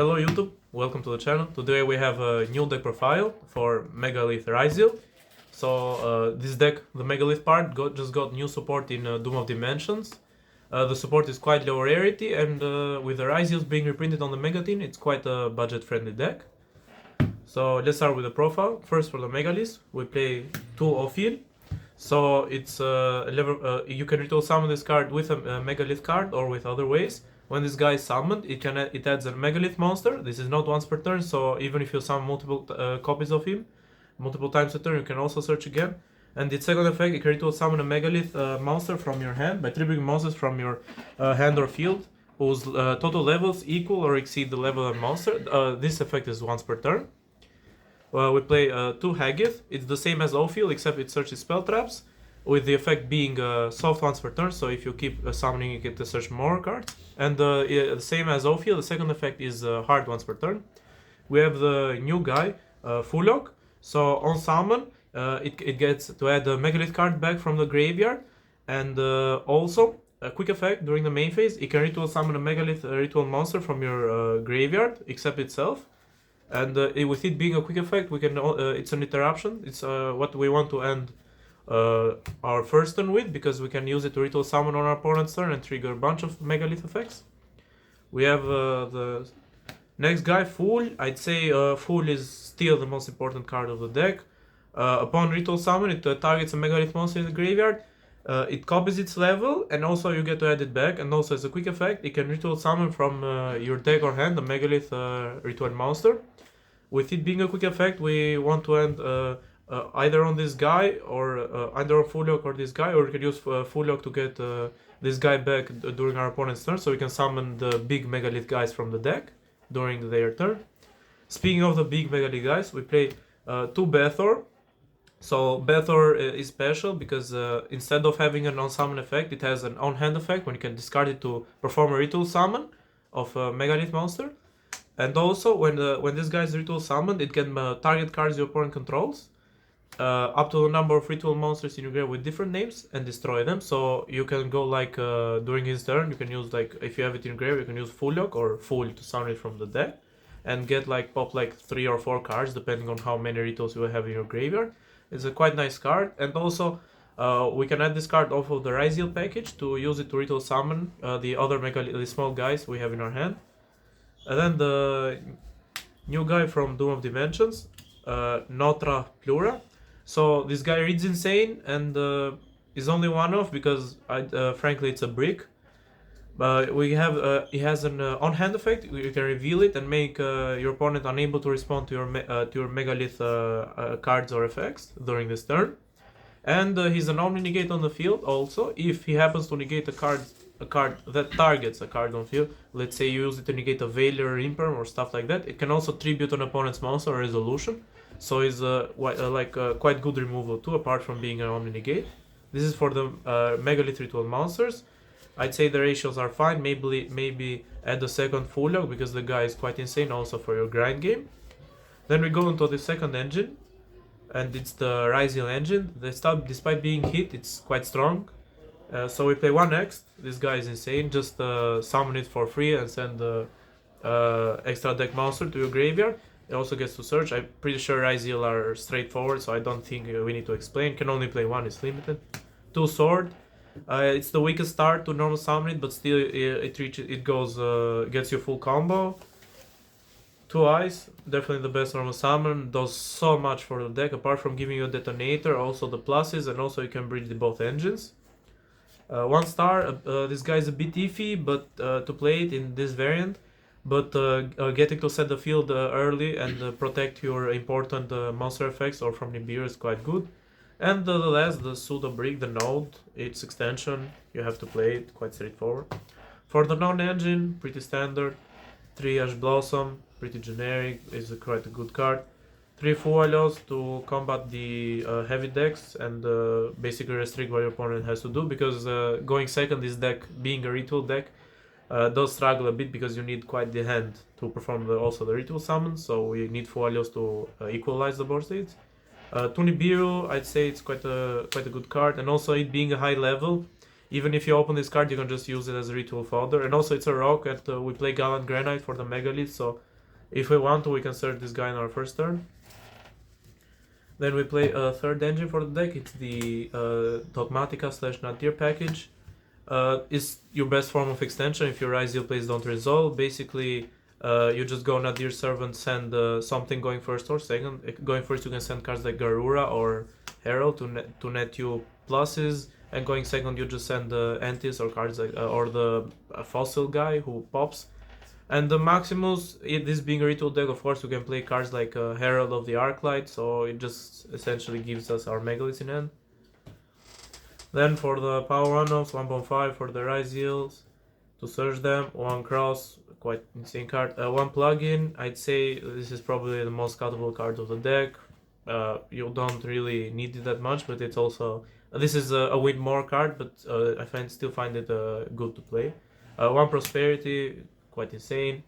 Hello YouTube, welcome to the channel. Today we have a new deck profile for Megalith Ryzeal. So this deck, the Megalith part, just got new support in Doom of Dimensions. The support is quite low rarity, and with the Ryzeals being reprinted on the Mega Tin, it's quite a budget-friendly deck. So let's start with the profile. First, for the Megalith, we play 2 Ophiel. So it's you can ritual summon this card with a Megalith card or with other ways. When this guy is summoned, it adds a Megalith monster. This is not once per turn, so even if you summon multiple copies of him, multiple times a turn, you can also search again. And its second effect, you can ritual summon a Megalith monster from your hand by triggering monsters from your hand or field, whose total levels equal or exceed the level of monster. This effect is once per turn. We play 2 Hagith. It's the same as Ophiel, except it searches spell traps, with the effect being soft once per turn, so if you keep summoning, you get to search more cards. And the same as Ophiel, the second effect is hard once per turn. We have the new guy, Phuloch. So on summon, it gets to add a Megalith card back from the graveyard, and also a quick effect during the main phase, it can ritual summon a Megalith ritual monster from your graveyard, except itself. And with it being a quick effect, we can it's an interruption. It's what we want to end our first turn with, because we can use it to ritual summon on our opponent's turn and trigger a bunch of Megalith effects. We have the next guy, Phul. I'd say Phul is still the most important card of the deck. Upon ritual summon, it targets a Megalith monster in the graveyard. It copies its level, and also you get to add it back. And also as a quick effect, it can ritual summon from your deck or hand a Megalith ritual monster. With it being a quick effect, we want to end either on this guy, or either on Phuloch or this guy, or we can use Phuloch to get this guy back during our opponent's turn, so we can summon the big Megalith guys from the deck during their turn. Speaking of the big Megalith guys, we play 2 Bethor. So Bethor is special because instead of having an on-summon effect, it has an on-hand effect when you can discard it to perform a ritual summon of a Megalith monster. And also, when this guy is ritual summoned, it can target cards your opponent controls, up to the number of ritual monsters in your graveyard with different names, and destroy them. So you can go like during his turn, you can use, like, if you have it in your graveyard, you can use Phuloch or Phul to summon it from the deck, and get pop 3 or 4 cards depending on how many rituals you have in your graveyard. It's a quite nice card, and also we can add this card off of the Ryzeal package to use it to ritual summon the other the small guys we have in our hand. And then the new guy from Doom of Dimensions, Notrah, Plura. So this guy reads insane and is only one-off because frankly it's a brick. But we have it has an on-hand effect. You can reveal it and make your opponent unable to respond to your Megalith cards or effects during this turn. And he's an omni-negate on the field also. If he happens to negate a card that targets a card on field, let's say you use it to negate a Veiler or Imperm or stuff like that, it can also tribute an opponent's monster or resolution. So it's quite good removal too, apart from being an omni-negate. This is for the Megalith ritual monsters. I'd say the ratios are fine. Maybe add a second Phuloch because the guy is quite insane also for your grind game. Then we go into the second engine, and it's the Ryzeal engine. The stuff, despite being hit, it's quite strong. So we play 1 Ext. This guy is insane. Just summon it for free and send the extra deck monster to your graveyard. It also gets to search. I'm pretty sure Ryzeal are straightforward, so I don't think we need to explain. Can only play 1, it's limited. 2 Sword. It's the weakest start to normal summon it, but still gets you full combo. 2 Ice, definitely the best normal summon. Does so much for the deck, apart from giving you a Detonator, also the pluses, and also you can bridge both engines. 1 star, this guy is a bit iffy, but to play it in this variant, but getting to set the field early and protect your important monster effects or from Nibiru is quite good. And the last, the pseudo brick, the Node, its extension, you have to play it, quite straightforward. For the non-engine, pretty standard. 3 Ash Blossom, pretty generic, is quite a good card. 3 Fuwalos to combat the heavy decks and basically restrict what your opponent has to do, because going second, this deck, being a ritual deck, does struggle a bit because you need quite the hand to perform also the ritual summons, so we need Fuwalos to equalize the board states. To Nibiru, I'd say it's quite a good card, and also it being a high level, Even if you open this card, you can just use it as a ritual fodder. And also it's a rock, and we play Gallant Granite for the Megalith, so If we want to, we can search this guy in our first turn. Then we play a third engine for the deck. It's the Dogmatika / Nadir package. Is your best form of extension if your Ryzeal plays Don't Resolve. Basically, you just go Nadir Servant, send something going first or second. Going first, you can send cards like Garura or Herald to net you pluses, and going second, you just send the Antis or cards like or the Fossil guy who pops. And the Maximus, this being a ritual deck, of course, you can play cards like Herald of the Arclight, so it just essentially gives us our Megaliths in hand. Then for the power one-offs, 1 Bonfire for the Ryzeals, to search them, 1 Cross, quite insane card, 1 Plugin. I'd say this is probably the most scoutable card of the deck. You don't really need it that much, but it's also, this is a win more card, but I still find it good to play. 1 Prosperity, quite insane.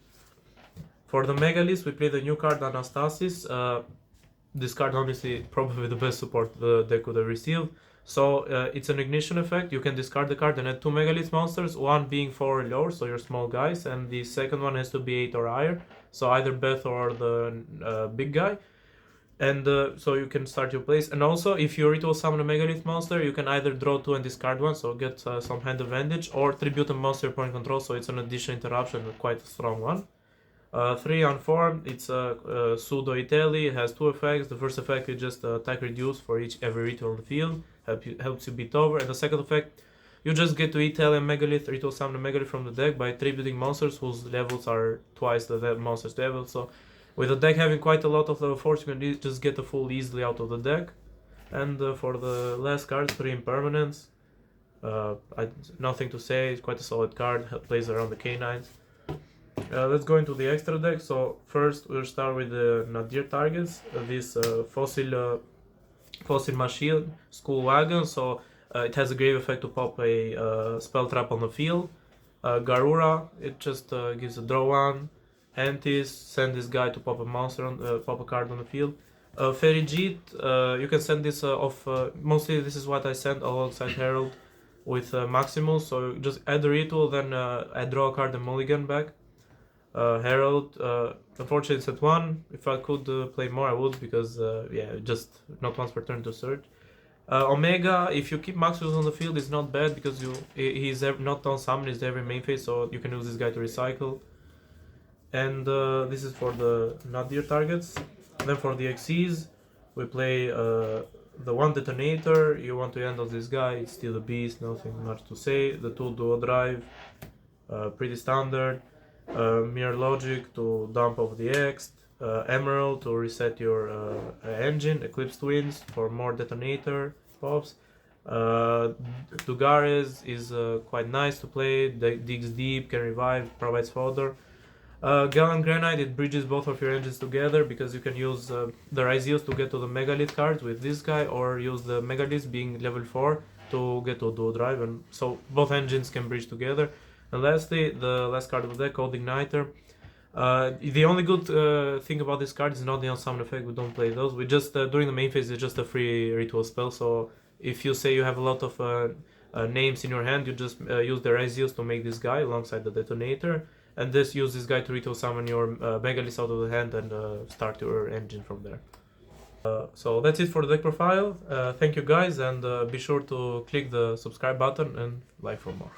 For the Megalith, we play the new card Anastasis. This card obviously probably the best support the deck could have received. So it's an ignition effect. You can discard the card and add 2 Megalith monsters, one being 4 or lower, so your small guys, and the second one has to be 8 or higher, so either Bethor or the big guy. And so you can start your plays. And also, if you ritual summon a Megalith monster, you can either draw 2 and discard 1, so get some hand advantage, or tribute a monster your opponent controls, so it's an additional interruption, quite a strong one. 3 Unformed, it's a pseudo Italy, it has 2 effects. The first effect is just attack reduce for every ritual on the field, helps you beat over. And the second effect, you just get to Italy and Megalith, ritual summon a Megalith from the deck by tributing monsters whose levels are twice the monster's level. So with the deck having quite a lot of level 4s, you can just get the full easily out of the deck. And for the last card, 3 Impermanence. Nothing to say, it's quite a solid card, plays around the K9s. Let's go into the extra deck. So first we'll start with the Nadir targets. This Fossil Machine School Wagon. So it has a grave effect to pop a spell trap on the field. Garura, it just gives a draw 1. Antis, send this guy to pop a monster pop a card on the field. Ferrijit, you can send this off. Mostly this is what I send alongside Herald with Maximus. So just add the ritual, then I draw a card and mulligan back. Herald, unfortunately it's at 1. If I could play more, I would, because yeah, just not once per turn to search. Omega, if you keep Maximus on the field, it's not bad because he's not on summon, he's every main phase, so you can use this guy to recycle. And this is for the Nadir targets. And then for the XCs, we play the 1 Detonator. You want to handle this guy, it's still a beast, nothing much to say. The 2 Duo Drive, pretty standard. Mereologic to dump off the Ext, Emeral to reset your engine, Eclipse Twins for more Detonator pops. Dugares is quite nice to play, digs deep, can revive, provides fodder. Gallant Granite, it bridges both of your engines together because you can use the Ryzeals to get to the Megalith cards with this guy, or use the Megalith being level 4 to get to Duo Drive, and so both engines can bridge together. And lastly, the last card of the deck, called Igniter. The only good thing about this card is not the unsummon effect, we don't play those. We just, during the main phase, it's just a free ritual spell, so if you say you have a lot of names in your hand, you just use the Ryzeals to make this guy alongside the Detonator, and just use this guy to ritual summon your Megalith out of the hand and start your engine from there. So that's it for the deck profile. Thank you guys, and be sure to click the subscribe button and like for more.